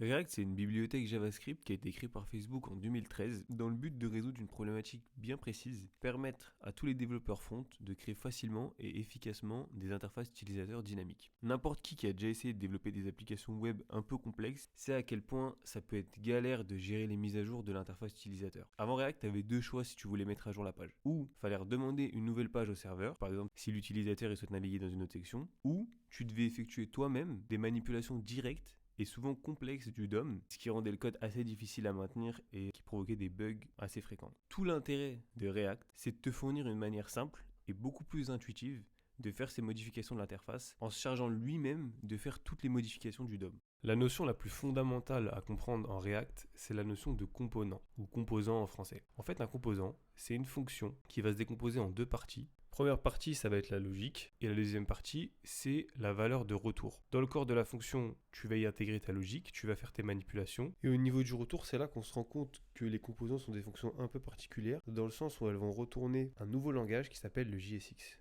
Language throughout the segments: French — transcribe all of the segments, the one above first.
React, c'est une bibliothèque JavaScript qui a été créée par Facebook en 2013 dans le but de résoudre une problématique bien précise, permettre à tous les développeurs front de créer facilement et efficacement des interfaces utilisateurs dynamiques. N'importe qui a déjà essayé de développer des applications web un peu complexes sait à quel point ça peut être galère de gérer les mises à jour de l'interface utilisateur. Avant React, tu avais deux choix si tu voulais mettre à jour la page. Ou il fallait redemander une nouvelle page au serveur, par exemple si l'utilisateur souhaite naviguer dans une autre section, ou tu devais effectuer toi-même des manipulations directes et souvent complexe du DOM, ce qui rendait le code assez difficile à maintenir et qui provoquait des bugs assez fréquents. Tout l'intérêt de React, c'est de te fournir une manière simple et beaucoup plus intuitive de faire ces modifications de l'interface en se chargeant lui-même de faire toutes les modifications du DOM. La notion la plus fondamentale à comprendre en React, c'est la notion de component, ou composant en français. En fait, un composant, c'est une fonction qui va se décomposer en deux parties. Première partie, ça va être la logique, et la deuxième partie, c'est la valeur de retour. Dans le corps de la fonction, tu vas y intégrer ta logique, tu vas faire tes manipulations, et au niveau du retour, c'est là qu'on se rend compte que les composants sont des fonctions un peu particulières, dans le sens où elles vont retourner un nouveau langage qui s'appelle le JSX.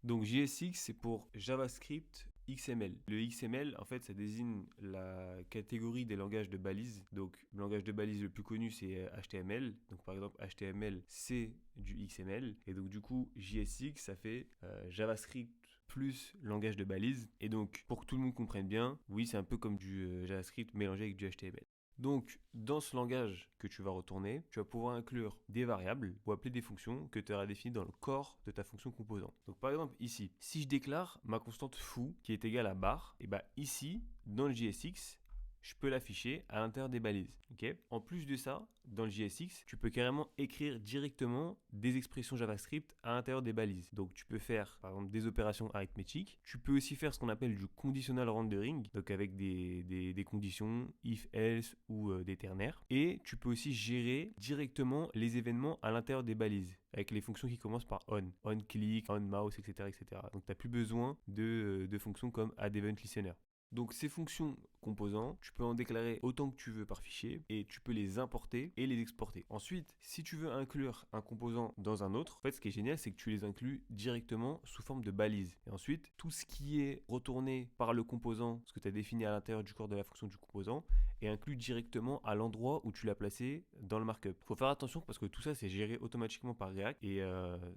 Donc JSX, c'est pour JavaScript XML. Le XML, en fait, ça désigne la catégorie des langages de balises. Donc le langage de balise le plus connu, c'est HTML. Donc par exemple, HTML, c'est du XML. Et donc du coup, JSX, ça fait JavaScript plus langage de balise. Et donc, pour que tout le monde comprenne bien, oui, c'est un peu comme du JavaScript mélangé avec du HTML. Donc, dans ce langage que tu vas retourner, tu vas pouvoir inclure des variables ou appeler des fonctions que tu auras définies dans le corps de ta fonction composant. Donc, par exemple, ici, si je déclare ma constante foo qui est égale à bar, et bien ici, dans le JSX, je peux l'afficher à l'intérieur des balises. Okay. En plus de ça, dans le JSX, tu peux carrément écrire directement des expressions JavaScript à l'intérieur des balises. Donc tu peux faire par exemple des opérations arithmétiques. Tu peux aussi faire ce qu'on appelle du conditional rendering, donc avec des conditions if, else ou des ternaires. Et tu peux aussi gérer directement les événements à l'intérieur des balises avec les fonctions qui commencent par on click, on mouse, etc. etc. Donc tu n'as plus besoin de fonctions comme add event listener. Donc ces fonctions composants, tu peux en déclarer autant que tu veux par fichier et tu peux les importer et les exporter. Ensuite, si tu veux inclure un composant dans un autre, en fait ce qui est génial c'est que tu les inclus directement sous forme de balises. Et ensuite, tout ce qui est retourné par le composant, ce que tu as défini à l'intérieur du corps de la fonction du composant, est inclus directement à l'endroit où tu l'as placé dans le markup. Il faut faire attention parce que tout ça c'est géré automatiquement par React et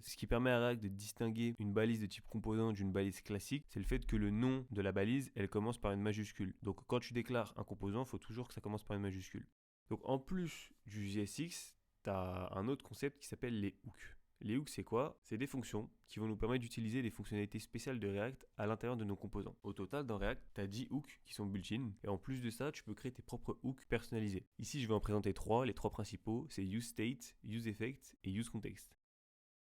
ce qui permet à React de distinguer une balise de type composant d'une balise classique, c'est le fait que le nom de la balise, elle commence par une majuscule. Donc quand tu déclares un composant, il faut toujours que ça commence par une majuscule. Donc en plus du JSX, tu as un autre concept qui s'appelle les hooks. Les hooks, c'est quoi? C'est des fonctions qui vont nous permettre d'utiliser les fonctionnalités spéciales de React à l'intérieur de nos composants. Au total, dans React, tu as 10 hooks qui sont built-in. Et en plus de ça, tu peux créer tes propres hooks personnalisés. Ici, je vais en présenter trois. Les trois principaux, c'est useState, useEffect et useContext.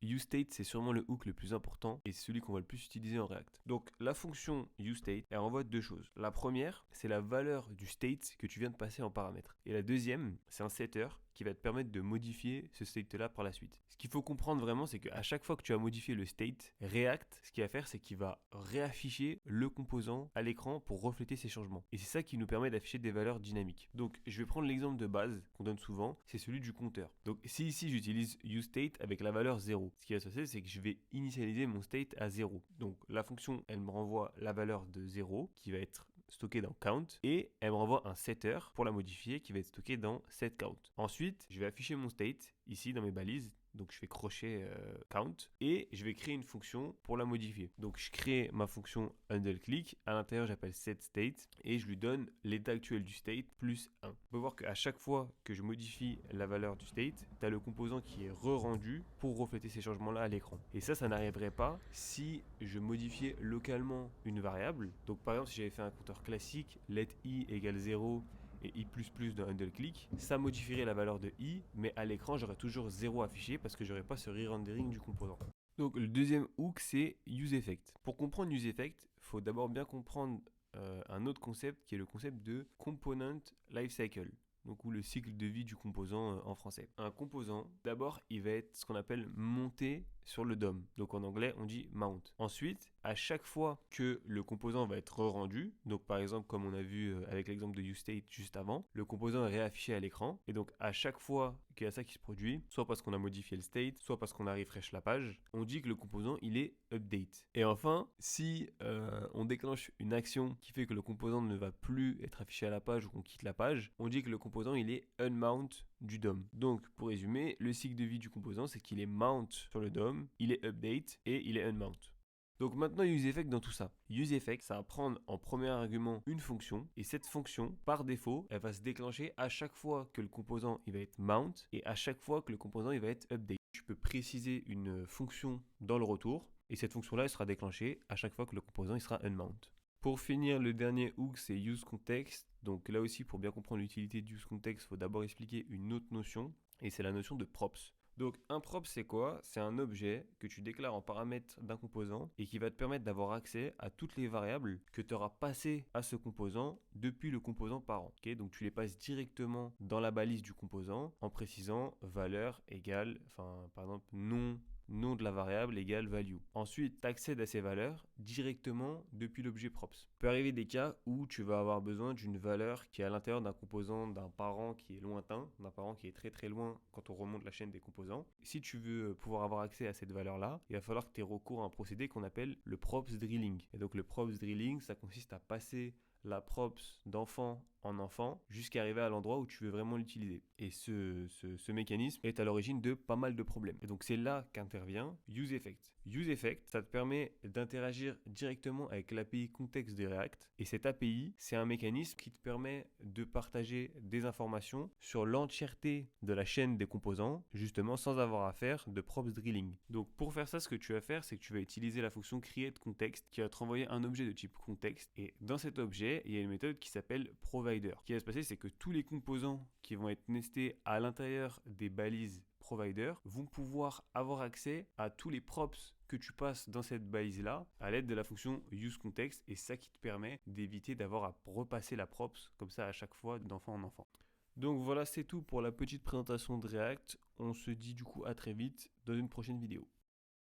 useState, c'est sûrement le hook le plus important et c'est celui qu'on va le plus utiliser en React. Donc la fonction useState, elle renvoie deux choses. La première, c'est la valeur du state que tu viens de passer en paramètre. Et la deuxième, c'est un setter qui va te permettre de modifier ce state-là par la suite. Ce qu'il faut comprendre vraiment, c'est qu'à chaque fois que tu vas modifier le state, React, ce qu'il va faire, c'est qu'il va réafficher le composant à l'écran pour refléter ces changements. Et c'est ça qui nous permet d'afficher des valeurs dynamiques. Donc je vais prendre l'exemple de base qu'on donne souvent, c'est celui du compteur. Donc si ici j'utilise useState avec la valeur 0, ce qui va se passer, c'est que je vais initialiser mon state à 0. Donc la fonction, elle me renvoie la valeur de 0 qui va être stocké dans count et elle me renvoie un setter pour la modifier qui va être stocké dans setCount. Ensuite, je vais afficher mon state ici dans mes balises. Donc je fais crochet count et je vais créer une fonction pour la modifier. Donc je crée ma fonction handleClick. À l'intérieur, j'appelle setState et je lui donne l'état actuel du state plus 1. On peut voir qu'à chaque fois que je modifie la valeur du state, tu as le composant qui est re-rendu pour refléter ces changements-là à l'écran. Et ça n'arriverait pas si je modifiais localement une variable. Donc par exemple, si j'avais fait un compteur classique, let i égale 0 et i++ de handleClick, ça modifierait la valeur de i, mais à l'écran, j'aurais toujours 0 affiché parce que j'aurais pas ce re-rendering du composant. Donc le deuxième hook, c'est useEffect. Pour comprendre useEffect, il faut d'abord bien comprendre un autre concept qui est le concept de component lifecycle. Donc, ou le cycle de vie du composant en français. Un composant, d'abord, il va être ce qu'on appelle monté sur le DOM. Donc en anglais, on dit mount. Ensuite, à chaque fois que le composant va être rendu, donc par exemple comme on a vu avec l'exemple de useState juste avant, le composant est réaffiché à l'écran. Et donc à chaque fois qu'il y a ça qui se produit, soit parce qu'on a modifié le state, soit parce qu'on a refresh la page, on dit que le composant il est update. Et enfin, si on déclenche une action qui fait que le composant ne va plus être affiché à la page ou qu'on quitte la page, on dit que le composant il est unmount du DOM. Donc pour résumer, le cycle de vie du composant c'est qu'il est mount sur le DOM, il est update et il est unmount. Donc maintenant useEffect dans tout ça. useEffect, ça va prendre en premier argument une fonction et cette fonction, par défaut, elle va se déclencher à chaque fois que le composant il va être mount et à chaque fois que le composant il va être update. Tu peux préciser une fonction dans le retour et cette fonction-là elle sera déclenchée à chaque fois que le composant il sera unmount. Pour finir, le dernier hook c'est useContext. Donc là aussi, pour bien comprendre l'utilité de useContext, il faut d'abord expliquer une autre notion et c'est la notion de props. Donc un prop c'est quoi? C'est un objet que tu déclares en paramètre d'un composant et qui va te permettre d'avoir accès à toutes les variables que tu auras passées à ce composant depuis le composant parent. Okay, donc tu les passes directement dans la balise du composant en précisant valeur égale, par exemple nom de la variable égale value. Ensuite, tu accèdes à ces valeurs directement depuis l'objet props. Il peut arriver des cas où tu vas avoir besoin d'une valeur qui est à l'intérieur d'un composant d'un parent qui est lointain, d'un parent qui est très très loin quand on remonte la chaîne des composants. Si tu veux pouvoir avoir accès à cette valeur-là, il va falloir que tu aies recours à un procédé qu'on appelle le props drilling. Et donc le props drilling, ça consiste à passer la props d'enfant en enfant jusqu'à arriver à l'endroit où tu veux vraiment l'utiliser. Et ce mécanisme est à l'origine de pas mal de problèmes. Et donc c'est là qu'intervient useEffect. useEffect, ça te permet d'interagir directement avec l'API contexte de React. Et cette API, c'est un mécanisme qui te permet de partager des informations sur l'entièreté de la chaîne des composants, justement sans avoir à faire de props drilling. Donc pour faire ça, ce que tu vas faire, c'est que tu vas utiliser la fonction createContext qui va te renvoyer un objet de type context. Et dans cet objet, il y a une méthode qui s'appelle provider. Ce qui va se passer, c'est que tous les composants qui vont être nestés à l'intérieur des balises provider vont pouvoir avoir accès à tous les props que tu passes dans cette balise-là à l'aide de la fonction useContext, et ça qui te permet d'éviter d'avoir à repasser la props comme ça à chaque fois d'enfant en enfant. Donc voilà, c'est tout pour la petite présentation de React. On se dit du coup à très vite dans une prochaine vidéo.